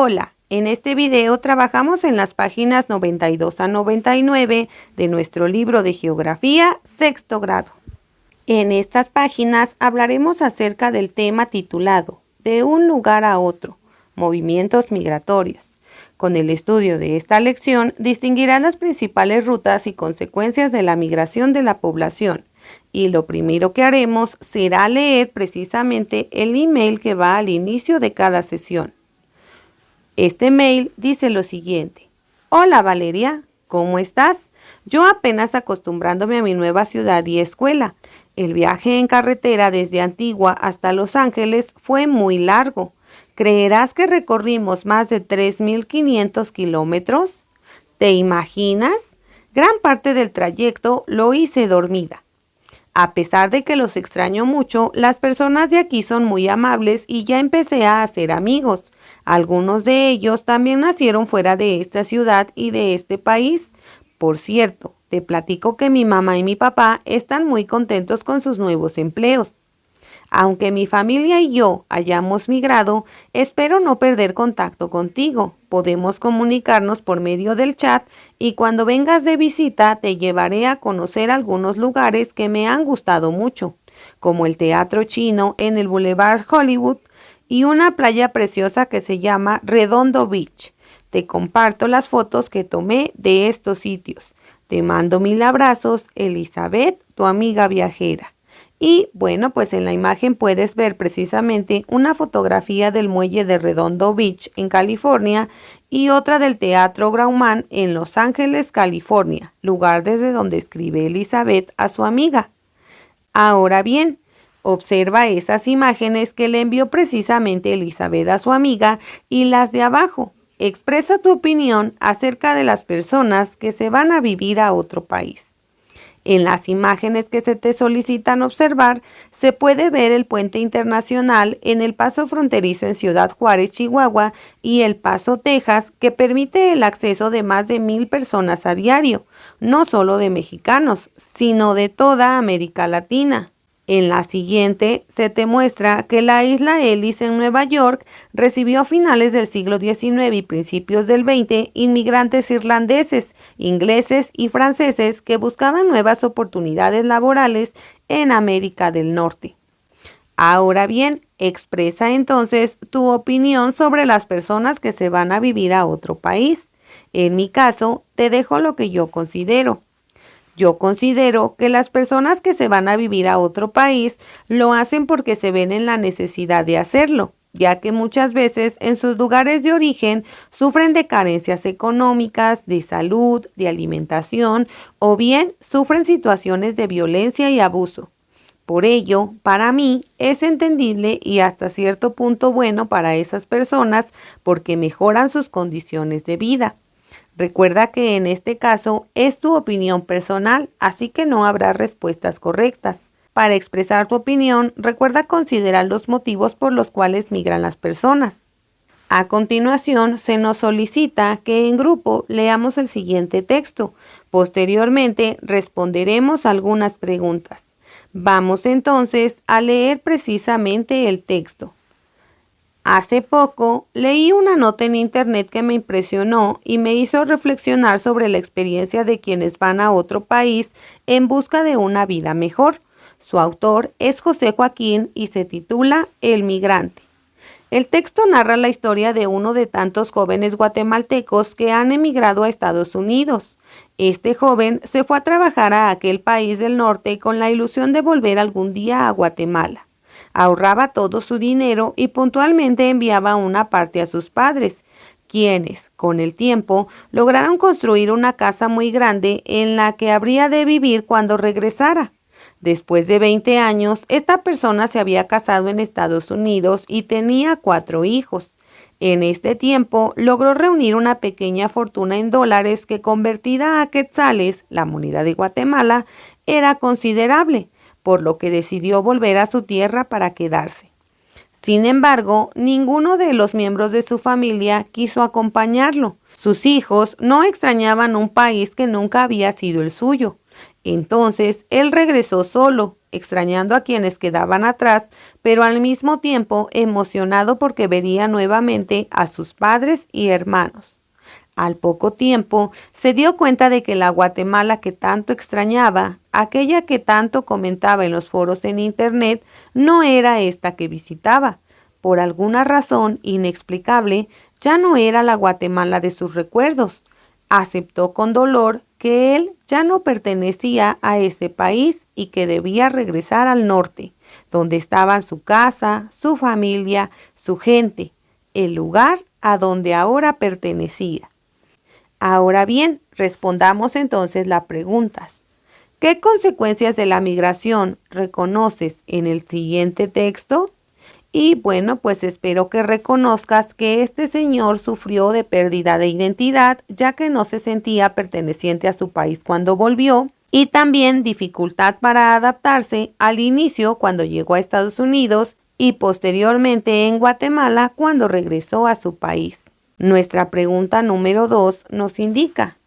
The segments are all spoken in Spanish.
Hola, en este video trabajamos en las páginas 92 a 99 de nuestro libro de Geografía, sexto grado. En estas páginas hablaremos acerca del tema titulado De un lugar a otro, movimientos migratorios. Con el estudio de esta lección distinguirás las principales rutas y consecuencias de la migración de la población. Y lo primero que haremos será leer precisamente el email que va al inicio de cada sesión. Este mail dice lo siguiente: Hola Valeria, ¿cómo estás? Yo apenas acostumbrándome a mi nueva ciudad y escuela. El viaje en carretera desde Antigua hasta Los Ángeles fue muy largo. ¿Creerás que recorrimos más de 3.500 kilómetros? ¿Te imaginas? Gran parte del trayecto lo hice dormida. A pesar de que los extraño mucho, las personas de aquí son muy amables y ya empecé a hacer amigos. Algunos de ellos también nacieron fuera de esta ciudad y de este país. Por cierto, te platico que mi mamá y mi papá están muy contentos con sus nuevos empleos. Aunque mi familia y yo hayamos migrado, espero no perder contacto contigo. Podemos comunicarnos por medio del chat y cuando vengas de visita te llevaré a conocer algunos lugares que me han gustado mucho, como el Teatro Chino en el Boulevard Hollywood y una playa preciosa que se llama Redondo Beach. Te comparto las fotos que tomé de estos sitios. Te mando 1000 abrazos, Elizabeth, tu amiga viajera. Y bueno, pues en la imagen puedes ver precisamente una fotografía del muelle de Redondo Beach en California y otra del Teatro Grauman en Los Ángeles, California, lugar desde donde escribe Elizabeth a su amiga. Ahora bien, observa esas imágenes que le envió precisamente Elizabeth a su amiga y las de abajo. Expresa tu opinión acerca de las personas que se van a vivir a otro país. En las imágenes que se te solicitan observar, se puede ver el puente internacional en el paso fronterizo en Ciudad Juárez, Chihuahua, y El Paso, Texas, que permite el acceso de más de 1000 personas a diario, no solo de mexicanos, sino de toda América Latina. En la siguiente se te muestra que la isla Ellis en Nueva York recibió a finales del siglo XIX y principios del XX inmigrantes irlandeses, ingleses y franceses que buscaban nuevas oportunidades laborales en América del Norte. Ahora bien, expresa entonces tu opinión sobre las personas que se van a vivir a otro país. En mi caso, te dejo lo que yo considero. Yo considero que las personas que se van a vivir a otro país lo hacen porque se ven en la necesidad de hacerlo, ya que muchas veces en sus lugares de origen sufren de carencias económicas, de salud, de alimentación o bien sufren situaciones de violencia y abuso. Por ello, para mí es entendible y hasta cierto punto bueno para esas personas porque mejoran sus condiciones de vida. Recuerda que en este caso es tu opinión personal, así que no habrá respuestas correctas. Para expresar tu opinión, recuerda considerar los motivos por los cuales migran las personas. A continuación, se nos solicita que en grupo leamos el siguiente texto. Posteriormente, responderemos algunas preguntas. Vamos entonces a leer precisamente el texto. Hace poco leí una nota en internet que me impresionó y me hizo reflexionar sobre la experiencia de quienes van a otro país en busca de una vida mejor. Su autor es José Joaquín y se titula El migrante. El texto narra la historia de uno de tantos jóvenes guatemaltecos que han emigrado a Estados Unidos. Este joven se fue a trabajar a aquel país del norte con la ilusión de volver algún día a Guatemala. Ahorraba todo su dinero y puntualmente enviaba una parte a sus padres, quienes, con el tiempo, lograron construir una casa muy grande en la que habría de vivir cuando regresara. Después de 20 años, esta persona se había casado en Estados Unidos y tenía 4 hijos. En este tiempo, logró reunir una pequeña fortuna en dólares que convertida a quetzales, la moneda de Guatemala, era considerable, por lo que decidió volver a su tierra para quedarse. Sin embargo, ninguno de los miembros de su familia quiso acompañarlo. Sus hijos no extrañaban un país que nunca había sido el suyo. Entonces, él regresó solo, extrañando a quienes quedaban atrás, pero al mismo tiempo emocionado porque vería nuevamente a sus padres y hermanos. Al poco tiempo se dio cuenta de que la Guatemala que tanto extrañaba, aquella que tanto comentaba en los foros en internet, no era esta que visitaba. Por alguna razón inexplicable, ya no era la Guatemala de sus recuerdos. Aceptó con dolor que él ya no pertenecía a ese país y que debía regresar al norte, donde estaban su casa, su familia, su gente, el lugar a donde ahora pertenecía. Ahora bien, respondamos entonces las preguntas. ¿Qué consecuencias de la migración reconoces en el siguiente texto? Y bueno, pues espero que reconozcas que este señor sufrió de pérdida de identidad, ya que no se sentía perteneciente a su país cuando volvió, y también dificultad para adaptarse al inicio cuando llegó a Estados Unidos y posteriormente en Guatemala cuando regresó a su país. Nuestra pregunta número 2 nos indica,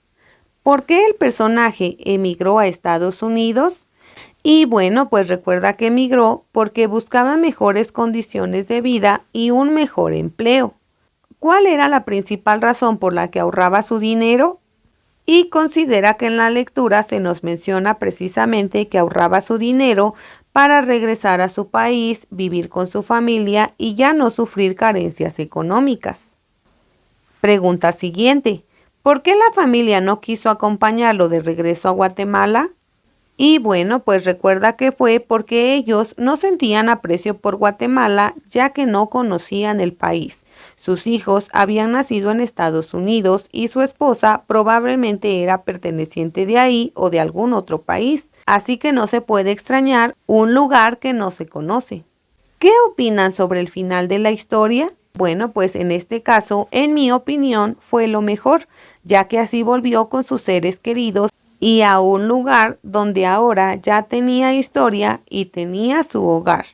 ¿por qué el personaje emigró a Estados Unidos? Y bueno, pues recuerda que emigró porque buscaba mejores condiciones de vida y un mejor empleo. ¿Cuál era la principal razón por la que ahorraba su dinero? Y considera que en la lectura se nos menciona precisamente que ahorraba su dinero para regresar a su país, vivir con su familia y ya no sufrir carencias económicas. Pregunta siguiente. ¿Por qué la familia no quiso acompañarlo de regreso a Guatemala? Y bueno, pues recuerda que fue porque ellos no sentían aprecio por Guatemala, ya que no conocían el país. Sus hijos habían nacido en Estados Unidos y su esposa probablemente era perteneciente de ahí o de algún otro país, así que no se puede extrañar un lugar que no se conoce. ¿Qué opinan sobre el final de la historia? Bueno, pues en este caso, en mi opinión, fue lo mejor, ya que así volvió con sus seres queridos y a un lugar donde ahora ya tenía historia y tenía su hogar.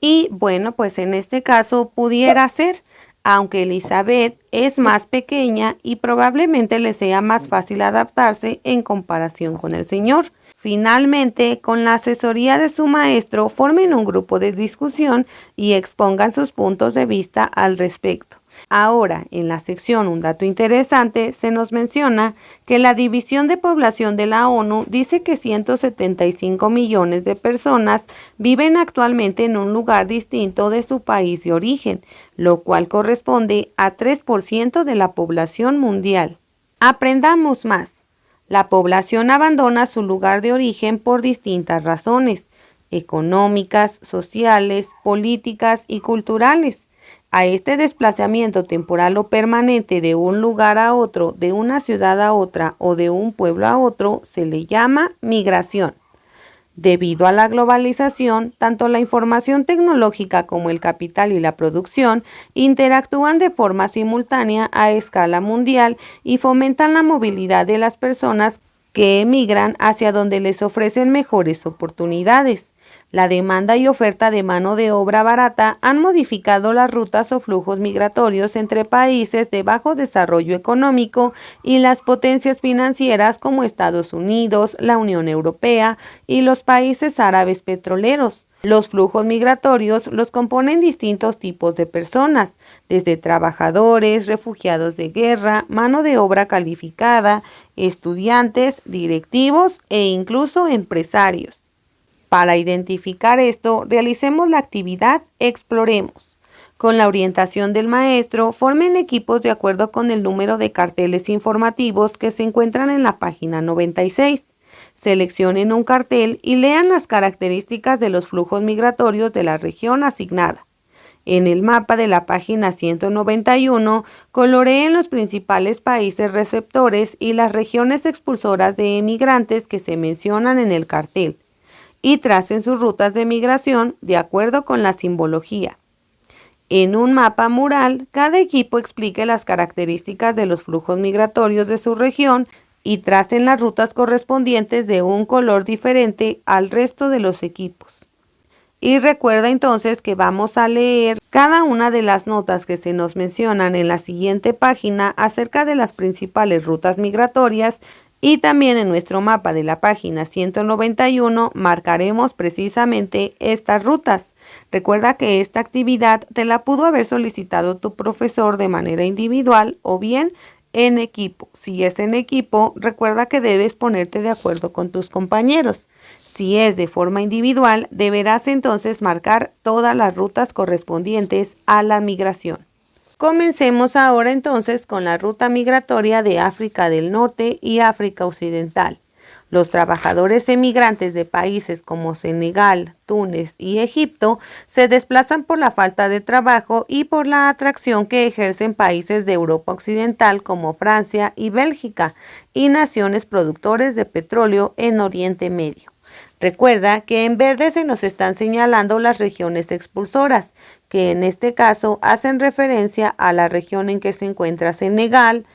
Y bueno, pues en este caso pudiera ser, aunque Elizabeth es más pequeña y probablemente le sea más fácil adaptarse en comparación con el señor. Finalmente, con la asesoría de su maestro, formen un grupo de discusión y expongan sus puntos de vista al respecto. Ahora, en la sección Un dato interesante, se nos menciona que la División de Población de la ONU dice que 175 millones de personas viven actualmente en un lugar distinto de su país de origen, lo cual corresponde a 3% de la población mundial. Aprendamos más. La población abandona su lugar de origen por distintas razones, económicas, sociales, políticas y culturales. A este desplazamiento temporal o permanente de un lugar a otro, de una ciudad a otra o de un pueblo a otro se le llama migración. Debido a la globalización, tanto la información tecnológica como el capital y la producción interactúan de forma simultánea a escala mundial y fomentan la movilidad de las personas que emigran hacia donde les ofrecen mejores oportunidades. La demanda y oferta de mano de obra barata han modificado las rutas o flujos migratorios entre países de bajo desarrollo económico y las potencias financieras como Estados Unidos, la Unión Europea y los países árabes petroleros. Los flujos migratorios los componen distintos tipos de personas, desde trabajadores, refugiados de guerra, mano de obra calificada, estudiantes, directivos e incluso empresarios. Para identificar esto, realicemos la actividad Exploremos. Con la orientación del maestro, formen equipos de acuerdo con el número de carteles informativos que se encuentran en la página 96. Seleccionen un cartel y lean las características de los flujos migratorios de la región asignada. En el mapa de la página 191, coloreen los principales países receptores y las regiones expulsoras de emigrantes que se mencionan en el cartel, y tracen sus rutas de migración de acuerdo con la simbología. En un mapa mural, cada equipo explique las características de los flujos migratorios de su región y tracen las rutas correspondientes de un color diferente al resto de los equipos. Y recuerda entonces que vamos a leer cada una de las notas que se nos mencionan en la siguiente página acerca de las principales rutas migratorias, y también en nuestro mapa de la página 191 marcaremos precisamente estas rutas. Recuerda que esta actividad te la pudo haber solicitado tu profesor de manera individual o bien en equipo. Si es en equipo, recuerda que debes ponerte de acuerdo con tus compañeros. Si es de forma individual, deberás entonces marcar todas las rutas correspondientes a la migración. Comencemos ahora entonces con la ruta migratoria de África del Norte y África Occidental. Los trabajadores emigrantes de países como Senegal, Túnez y Egipto se desplazan por la falta de trabajo y por la atracción que ejercen países de Europa Occidental como Francia y Bélgica y naciones productores de petróleo en Oriente Medio. Recuerda que en verde se nos están señalando las regiones expulsoras, que en este caso hacen referencia a la región en que se encuentra Senegal,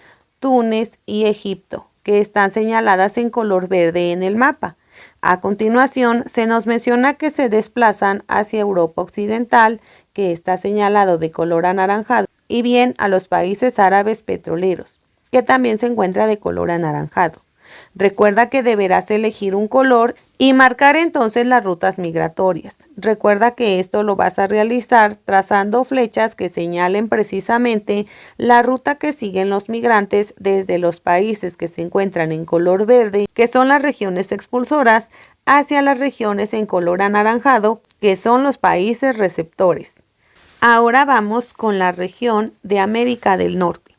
Túnez y Egipto, que están señaladas en color verde en el mapa. A continuación, se nos menciona que se desplazan hacia Europa Occidental, que está señalado de color anaranjado, y bien a los países árabes petroleros, que también se encuentra de color anaranjado. Recuerda que deberás elegir un color y marcar entonces las rutas migratorias. Recuerda que esto lo vas a realizar trazando flechas que señalen precisamente la ruta que siguen los migrantes desde los países que se encuentran en color verde, que son las regiones expulsoras, hacia las regiones en color anaranjado, que son los países receptores. Ahora vamos con la región de América del Norte.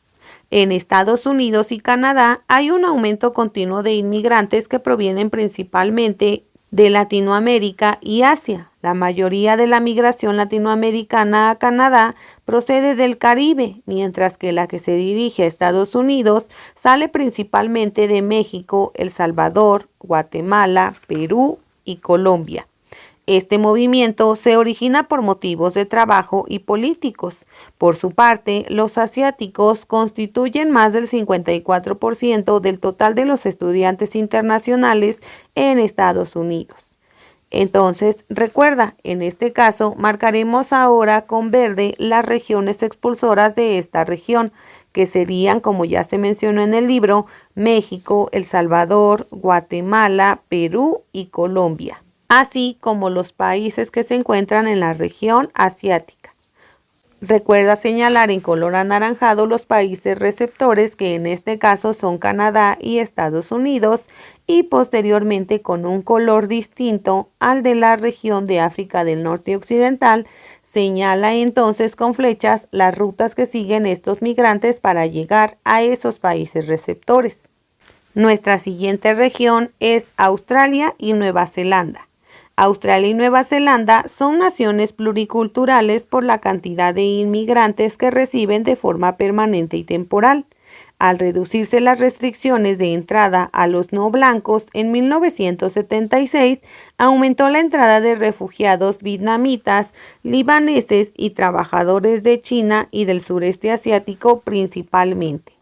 En Estados Unidos y Canadá hay un aumento continuo de inmigrantes que provienen principalmente de Latinoamérica y Asia. La mayoría de la migración latinoamericana a Canadá procede del Caribe, mientras que la que se dirige a Estados Unidos sale principalmente de México, El Salvador, Guatemala, Perú y Colombia. Este movimiento se origina por motivos de trabajo y políticos. Por su parte, los asiáticos constituyen más del 54% del total de los estudiantes internacionales en Estados Unidos. Entonces, recuerda, en este caso marcaremos ahora con verde las regiones expulsoras de esta región, que serían, como ya se mencionó en el libro, México, El Salvador, Guatemala, Perú y Colombia, así como los países que se encuentran en la región asiática. Recuerda señalar en color anaranjado los países receptores, que en este caso son Canadá y Estados Unidos, y posteriormente con un color distinto al de la región de África del Norte Occidental, señala entonces con flechas las rutas que siguen estos migrantes para llegar a esos países receptores. Nuestra siguiente región es Australia y Nueva Zelanda. Australia y Nueva Zelanda son naciones pluriculturales por la cantidad de inmigrantes que reciben de forma permanente y temporal. Al reducirse las restricciones de entrada a los no blancos en 1976, aumentó la entrada de refugiados vietnamitas, libaneses y trabajadores de China y del sureste asiático principalmente.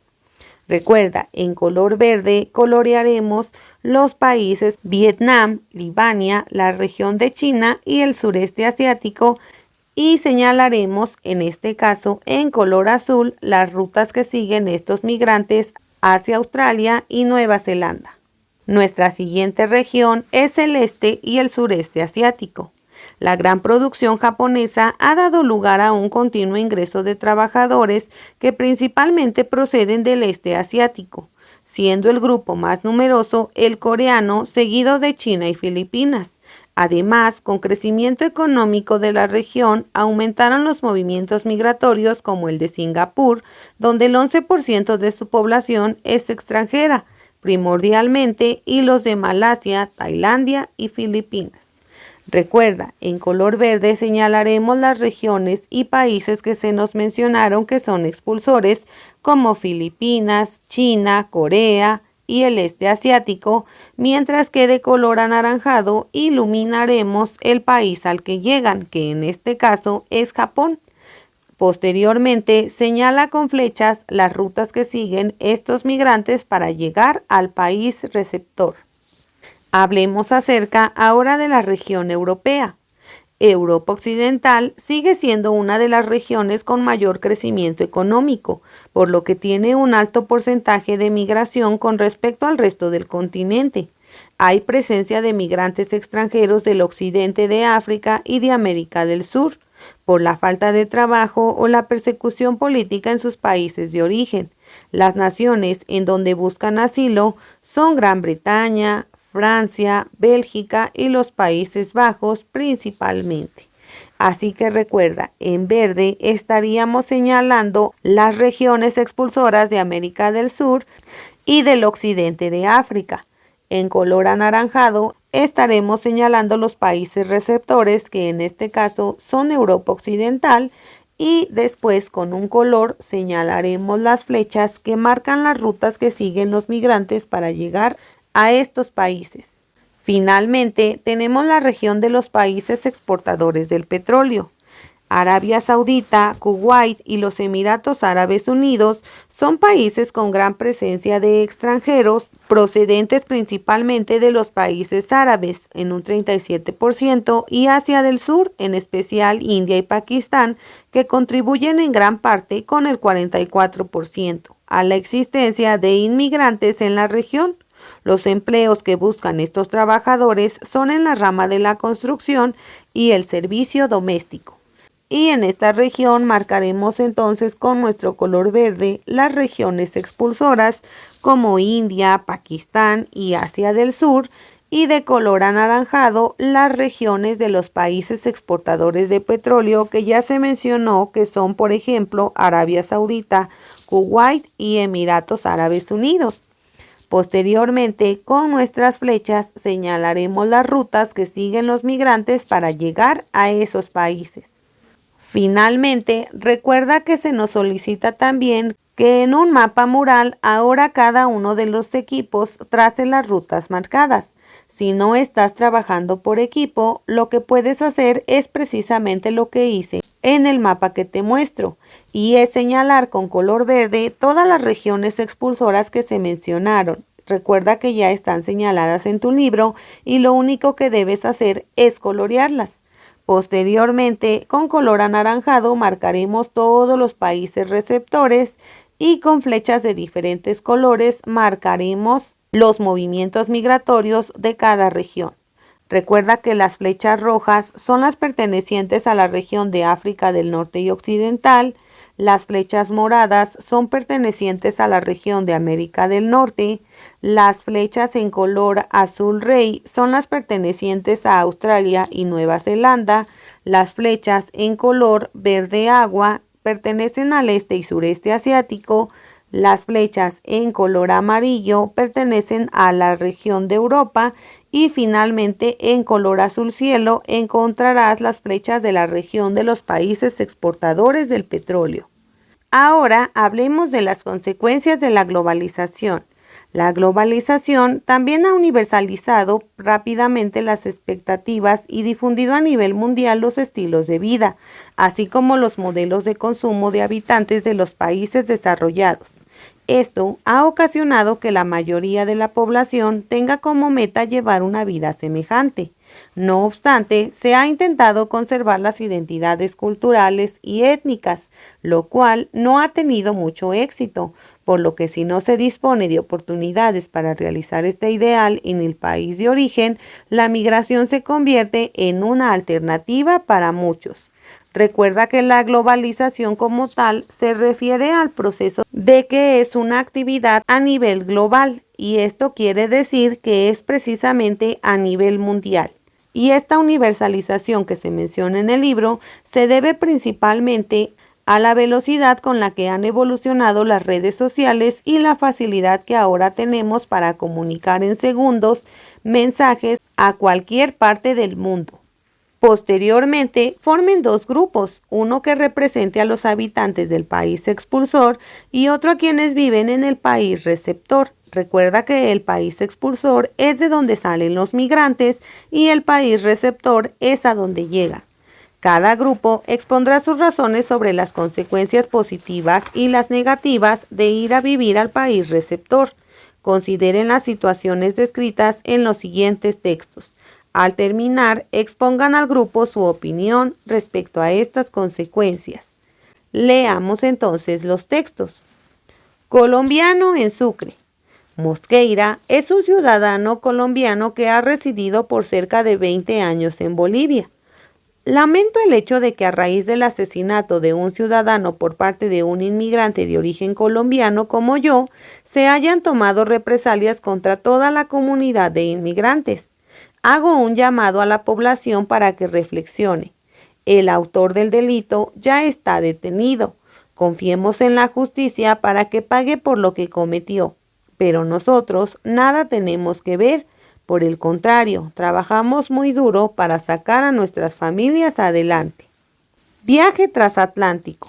Recuerda, en color verde colorearemos los países Vietnam, Libania, la región de China y el sureste asiático, y señalaremos en este caso en color azul las rutas que siguen estos migrantes hacia Australia y Nueva Zelanda. Nuestra siguiente región es el este y el sureste asiático. La gran producción japonesa ha dado lugar a un continuo ingreso de trabajadores que principalmente proceden del este asiático, siendo el grupo más numeroso el coreano, seguido de China y Filipinas. Además, con crecimiento económico de la región, aumentaron los movimientos migratorios como el de Singapur, donde el 11% de su población es extranjera, primordialmente, y los de Malasia, Tailandia y Filipinas. Recuerda, en color verde señalaremos las regiones y países que se nos mencionaron que son expulsores, como Filipinas, China, Corea y el este asiático, mientras que de color anaranjado iluminaremos el país al que llegan, que en este caso es Japón. Posteriormente, señala con flechas las rutas que siguen estos migrantes para llegar al país receptor. Hablemos acerca ahora de la región europea. Europa Occidental sigue siendo una de las regiones con mayor crecimiento económico, por lo que tiene un alto porcentaje de migración con respecto al resto del continente. Hay presencia de migrantes extranjeros del occidente de África y de América del Sur, por la falta de trabajo o la persecución política en sus países de origen. Las naciones en donde buscan asilo son Gran Bretaña, Francia, Bélgica y los Países Bajos principalmente. Así que recuerda, en verde estaríamos señalando las regiones expulsoras de América del Sur y del occidente de África. En color anaranjado estaremos señalando los países receptores, que en este caso son Europa Occidental, y después con un color señalaremos las flechas que marcan las rutas que siguen los migrantes para llegar a estos países. Finalmente, tenemos la región de los países exportadores del petróleo. Arabia Saudita, Kuwait y los Emiratos Árabes Unidos son países con gran presencia de extranjeros procedentes principalmente de los países árabes en un 37% y Asia del Sur, en especial India y Pakistán, que contribuyen en gran parte con el 44% a la existencia de inmigrantes en la región. Los empleos que buscan estos trabajadores son en la rama de la construcción y el servicio doméstico. Y en esta región marcaremos entonces con nuestro color verde las regiones expulsoras como India, Pakistán y Asia del Sur, y de color anaranjado las regiones de los países exportadores de petróleo que ya se mencionó, que son por ejemplo Arabia Saudita, Kuwait y Emiratos Árabes Unidos. Posteriormente, con nuestras flechas señalaremos las rutas que siguen los migrantes para llegar a esos países. Finalmente, recuerda que se nos solicita también que en un mapa mural ahora cada uno de los equipos trace las rutas marcadas. Si no estás trabajando por equipo, lo que puedes hacer es precisamente lo que hice en el mapa que te muestro, y es señalar con color verde todas las regiones expulsoras que se mencionaron. Recuerda que ya están señaladas en tu libro y lo único que debes hacer es colorearlas. Posteriormente, con color anaranjado marcaremos todos los países receptores y con flechas de diferentes colores marcaremos los movimientos migratorios de cada región. Recuerda que las flechas rojas son las pertenecientes a la región de África del Norte y Occidental, las flechas moradas son pertenecientes a la región de América del Norte, las flechas en color azul rey son las pertenecientes a Australia y Nueva Zelanda, las flechas en color verde agua pertenecen al este y sureste asiático, las flechas en color amarillo pertenecen a la región de Europa y finalmente en color azul cielo encontrarás las flechas de la región de los países exportadores del petróleo. Ahora hablemos de las consecuencias de la globalización. La globalización también ha universalizado rápidamente las expectativas y difundido a nivel mundial los estilos de vida, así como los modelos de consumo de habitantes de los países desarrollados. Esto ha ocasionado que la mayoría de la población tenga como meta llevar una vida semejante. No obstante, se ha intentado conservar las identidades culturales y étnicas, lo cual no ha tenido mucho éxito, por lo que si no se dispone de oportunidades para realizar este ideal en el país de origen, la migración se convierte en una alternativa para muchos. Recuerda que la globalización como tal se refiere al proceso de que es una actividad a nivel global, y esto quiere decir que es precisamente a nivel mundial. Y esta universalización que se menciona en el libro se debe principalmente a la velocidad con la que han evolucionado las redes sociales y la facilidad que ahora tenemos para comunicar en segundos mensajes a cualquier parte del mundo. Posteriormente, formen dos grupos, uno que represente a los habitantes del país expulsor y otro a quienes viven en el país receptor. Recuerda que el país expulsor es de donde salen los migrantes y el país receptor es a donde llegan. Cada grupo expondrá sus razones sobre las consecuencias positivas y las negativas de ir a vivir al país receptor. Consideren las situaciones descritas en los siguientes textos. Al terminar, expongan al grupo su opinión respecto a estas consecuencias. Leamos entonces los textos. Colombiano en Sucre. Mosqueira es un ciudadano colombiano que ha residido por cerca de 20 años en Bolivia. Lamento el hecho de que a raíz del asesinato de un ciudadano por parte de un inmigrante de origen colombiano como yo, se hayan tomado represalias contra toda la comunidad de inmigrantes. Hago un llamado a la población para que reflexione. El autor del delito ya está detenido. Confiemos en la justicia para que pague por lo que cometió. Pero nosotros nada tenemos que ver. Por el contrario, trabajamos muy duro para sacar a nuestras familias adelante. Viaje transatlántico.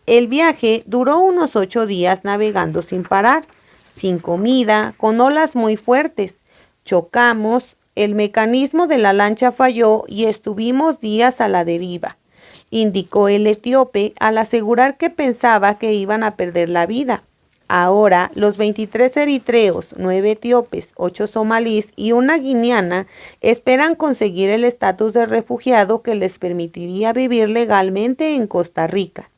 El viaje duró unos 8 días navegando sin parar, sin comida, con olas muy fuertes. Chocamos, el mecanismo de la lancha falló y estuvimos días a la deriva, indicó el etíope al asegurar que pensaba que iban a perder la vida. Ahora, los 23 eritreos, 9 etíopes, 8 somalíes y una guineana esperan conseguir el estatus de refugiado que les permitiría vivir legalmente en Costa Rica.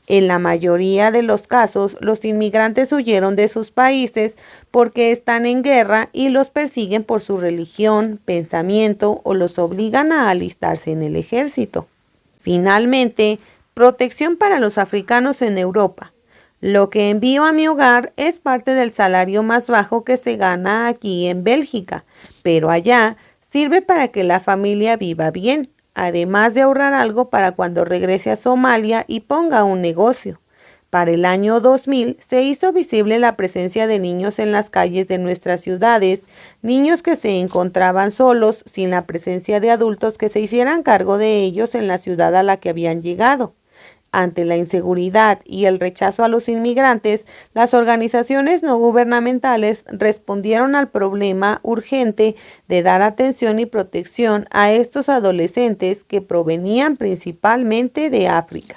En la mayoría de los casos, los inmigrantes huyeron de sus países porque están en guerra y los persiguen por su religión, pensamiento o los obligan a alistarse en el ejército. Finalmente, protección para los africanos en Europa. Lo que envío a mi hogar es parte del salario más bajo que se gana aquí en Bélgica, pero allá sirve para que la familia viva bien, además de ahorrar algo para cuando regrese a Somalia y ponga un negocio. Para el año 2000 se hizo visible la presencia de niños en las calles de nuestras ciudades, niños que se encontraban solos, sin la presencia de adultos que se hicieran cargo de ellos en la ciudad a la que habían llegado. Ante la inseguridad y el rechazo a los inmigrantes, las organizaciones no gubernamentales respondieron al problema urgente de dar atención y protección a estos adolescentes que provenían principalmente de África.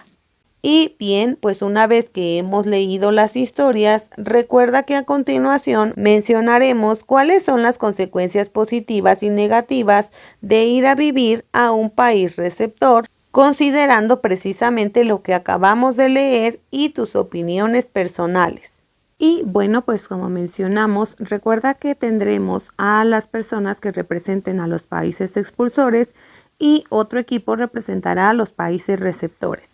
Y bien, pues una vez que hemos leído las historias, recuerda que a continuación mencionaremos cuáles son las consecuencias positivas y negativas de ir a vivir a un país receptor, considerando precisamente lo que acabamos de leer y tus opiniones personales. Y bueno, pues como mencionamos, recuerda que tendremos a las personas que representen a los países expulsores y otro equipo representará a los países receptores.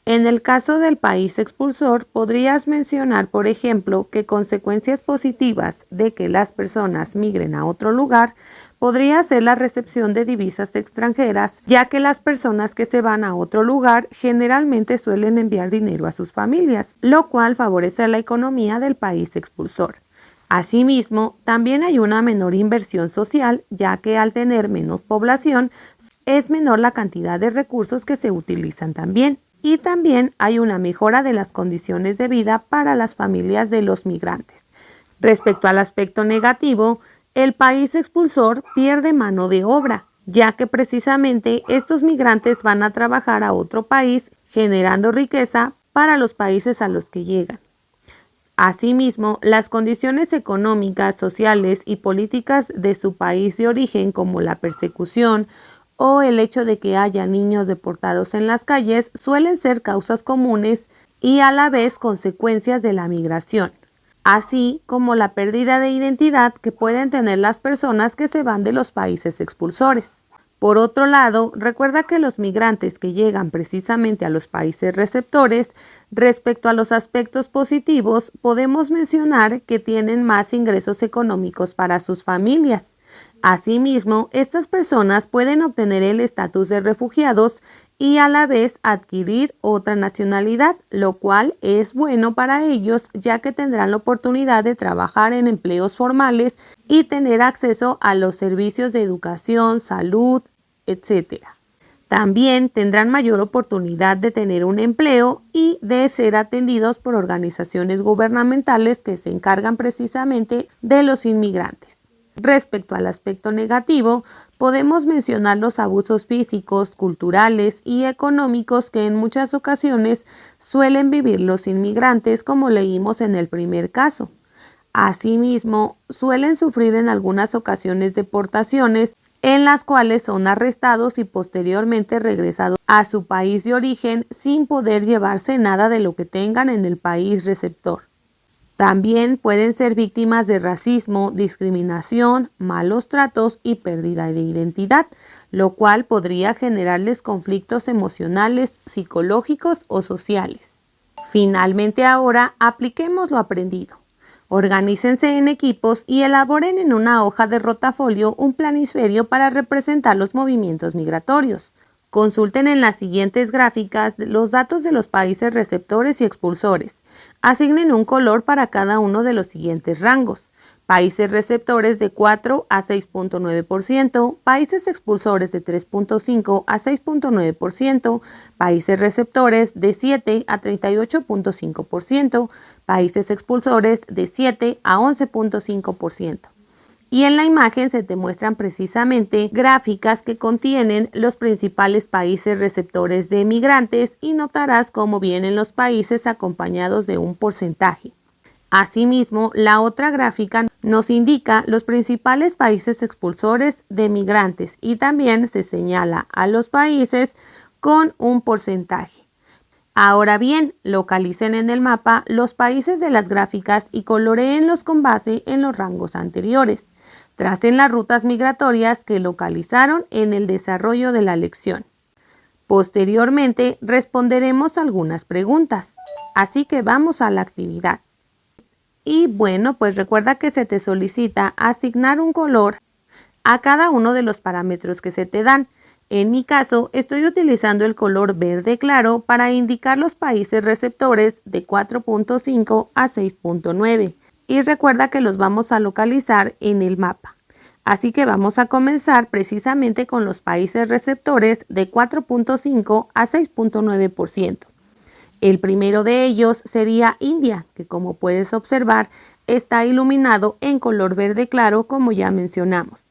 En el caso del país expulsor, podrías mencionar, por ejemplo, que consecuencias positivas de que las personas migren a otro lugar podría ser la recepción de divisas extranjeras, ya que las personas que se van a otro lugar generalmente suelen enviar dinero a sus familias, lo cual favorece la economía del país expulsor. Asimismo, también hay una menor inversión social, ya que al tener menos población, es menor la cantidad de recursos que se utilizan también. Y también hay una mejora de las condiciones de vida para las familias de los migrantes. Respecto al aspecto negativo, el país expulsor pierde mano de obra, ya que precisamente estos migrantes van a trabajar a otro país, generando riqueza para los países a los que llegan. Asimismo, las condiciones económicas, sociales y políticas de su país de origen, como la persecución o el hecho de que haya niños deportados en las calles, suelen ser causas comunes y a la vez consecuencias de la migración, así como la pérdida de identidad que pueden tener las personas que se van de los países expulsores. Por otro lado, recuerda que los migrantes que llegan precisamente a los países receptores, respecto a los aspectos positivos, podemos mencionar que tienen más ingresos económicos para sus familias. Asimismo, estas personas pueden obtener el estatus de refugiados y a la vez adquirir otra nacionalidad, lo cual es bueno para ellos, ya que tendrán la oportunidad de trabajar en empleos formales y tener acceso a los servicios de educación, salud, etc. También tendrán mayor oportunidad de tener un empleo y de ser atendidos por organizaciones gubernamentales que se encargan precisamente de los inmigrantes. Respecto al aspecto negativo, podemos mencionar los abusos físicos, culturales y económicos que en muchas ocasiones suelen vivir los inmigrantes, como leímos en el primer caso. Asimismo, suelen sufrir en algunas ocasiones deportaciones, en las cuales son arrestados y posteriormente regresados a su país de origen sin poder llevarse nada de lo que tengan en el país receptor. También pueden ser víctimas de racismo, discriminación, malos tratos y pérdida de identidad, lo cual podría generarles conflictos emocionales, psicológicos o sociales. Finalmente ahora apliquemos lo aprendido. Organícense en equipos y elaboren en una hoja de rotafolio un planisferio para representar los movimientos migratorios. Consulten en las siguientes gráficas los datos de los países receptores y expulsores. Asignen un color para cada uno de los siguientes rangos. Países receptores de 4 a 6.9%, países expulsores de 3.5 a 6.9%, países receptores de 7 a 38.5%, países expulsores de 7 a 11.5%. Y en la imagen se te muestran precisamente gráficas que contienen los principales países receptores de migrantes y notarás cómo vienen los países acompañados de un porcentaje. Asimismo, la otra gráfica nos indica los principales países expulsores de migrantes y también se señala a los países con un porcentaje. Ahora bien, localicen en el mapa los países de las gráficas y coloreenlos con base en los rangos anteriores. Tracen las rutas migratorias que localizaron en el desarrollo de la lección. Posteriormente responderemos algunas preguntas, así que vamos a la actividad. Y bueno, pues recuerda que se te solicita asignar un color a cada uno de los parámetros que se te dan. En mi caso, estoy utilizando el color verde claro para indicar los países receptores de 4.5 a 6.9. Y recuerda que los vamos a localizar en el mapa. Así que vamos a comenzar precisamente con los países receptores de 4.5 a 6.9%. El primero de ellos sería India, que como puedes observar está iluminado en color verde claro como ya mencionamos.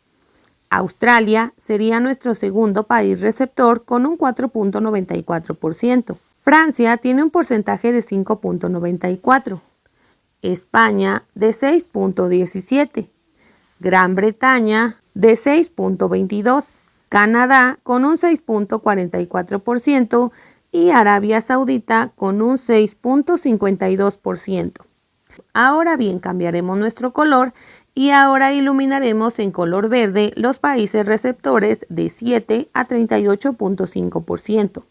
Australia sería nuestro segundo país receptor con un 4.94%. Francia tiene un porcentaje de 5.94%. España de 6.17%, Gran Bretaña de 6.22%, Canadá con un 6.44% y Arabia Saudita con un 6.52%. Ahora bien, cambiaremos nuestro color y ahora iluminaremos en color verde los países receptores de 7 a 38.5%.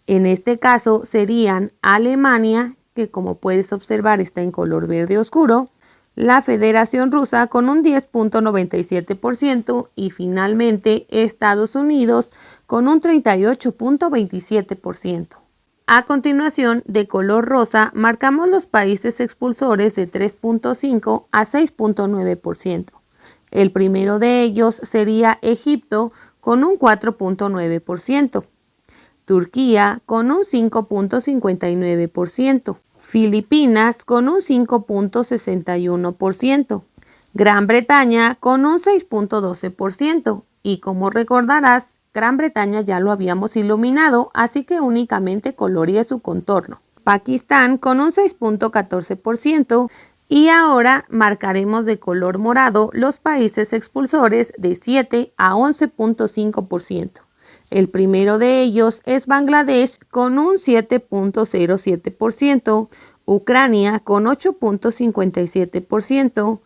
En este caso serían Alemania, que como puedes observar está en color verde oscuro, la Federación Rusa con un 10.97% y finalmente Estados Unidos con un 38.27%. A continuación, de color rosa, marcamos los países expulsores de 3.5 a 6.9%. El primero de ellos sería Egipto con un 4.9%, Turquía con un 5.59%, Filipinas con un 5.61%, Gran Bretaña con un 6.12% y como recordarás, Gran Bretaña ya lo habíamos iluminado, así que únicamente coloree su contorno. Pakistán con un 6.14% y ahora marcaremos de color morado los países expulsores de 7 a 11.5%. El primero de ellos es Bangladesh con un 7.07%, Ucrania con 8.57%,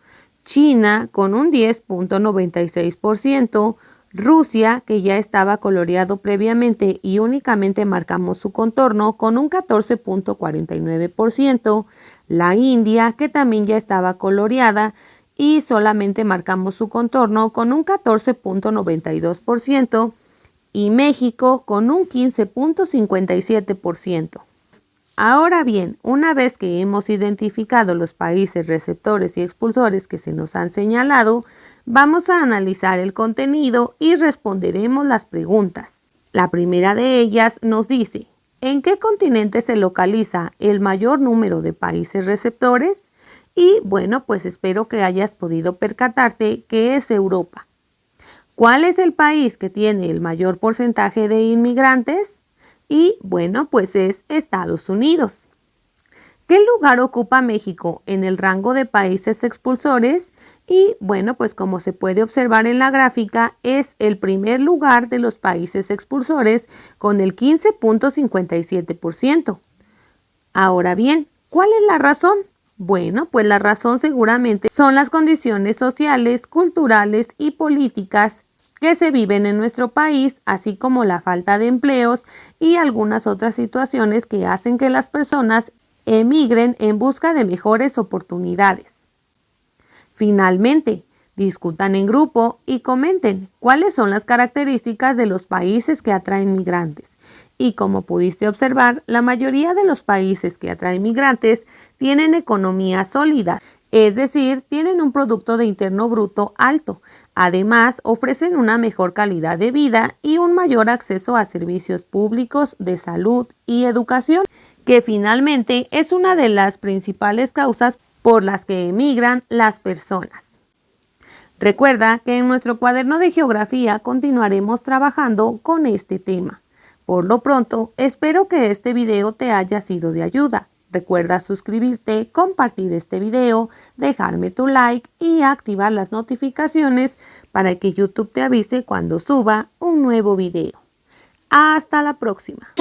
China con un 10.96%, Rusia, que ya estaba coloreado previamente y únicamente marcamos su contorno con un 14.49%, la India, que también ya estaba coloreada y solamente marcamos su contorno con un 14.92%, y México con un 15.57%. Ahora bien, una vez que hemos identificado los países receptores y expulsores que se nos han señalado, vamos a analizar el contenido y responderemos las preguntas. La primera de ellas nos dice, ¿en qué continente se localiza el mayor número de países receptores? Y bueno, pues espero que hayas podido percatarte que es Europa. ¿Cuál es el país que tiene el mayor porcentaje de inmigrantes? Y bueno, pues es Estados Unidos. ¿Qué lugar ocupa México en el rango de países expulsores? Y bueno, pues como se puede observar en la gráfica, es el primer lugar de los países expulsores con el 15.57%. Ahora bien, ¿cuál es la razón? Bueno, pues la razón seguramente son las condiciones sociales, culturales y políticas que se viven en nuestro país, así como la falta de empleos y algunas otras situaciones que hacen que las personas emigren en busca de mejores oportunidades. Finalmente, discutan en grupo y comenten cuáles son las características de los países que atraen migrantes. Y como pudiste observar, la mayoría de los países que atraen migrantes tienen economías sólidas, es decir, tienen un Producto Interno Bruto alto. Además, ofrecen una mejor calidad de vida y un mayor acceso a servicios públicos de salud y educación, que finalmente es una de las principales causas por las que emigran las personas. Recuerda que en nuestro cuaderno de geografía continuaremos trabajando con este tema. Por lo pronto, espero que este video te haya sido de ayuda. Recuerda suscribirte, compartir este video, dejarme tu like y activar las notificaciones para que YouTube te avise cuando suba un nuevo video. Hasta la próxima.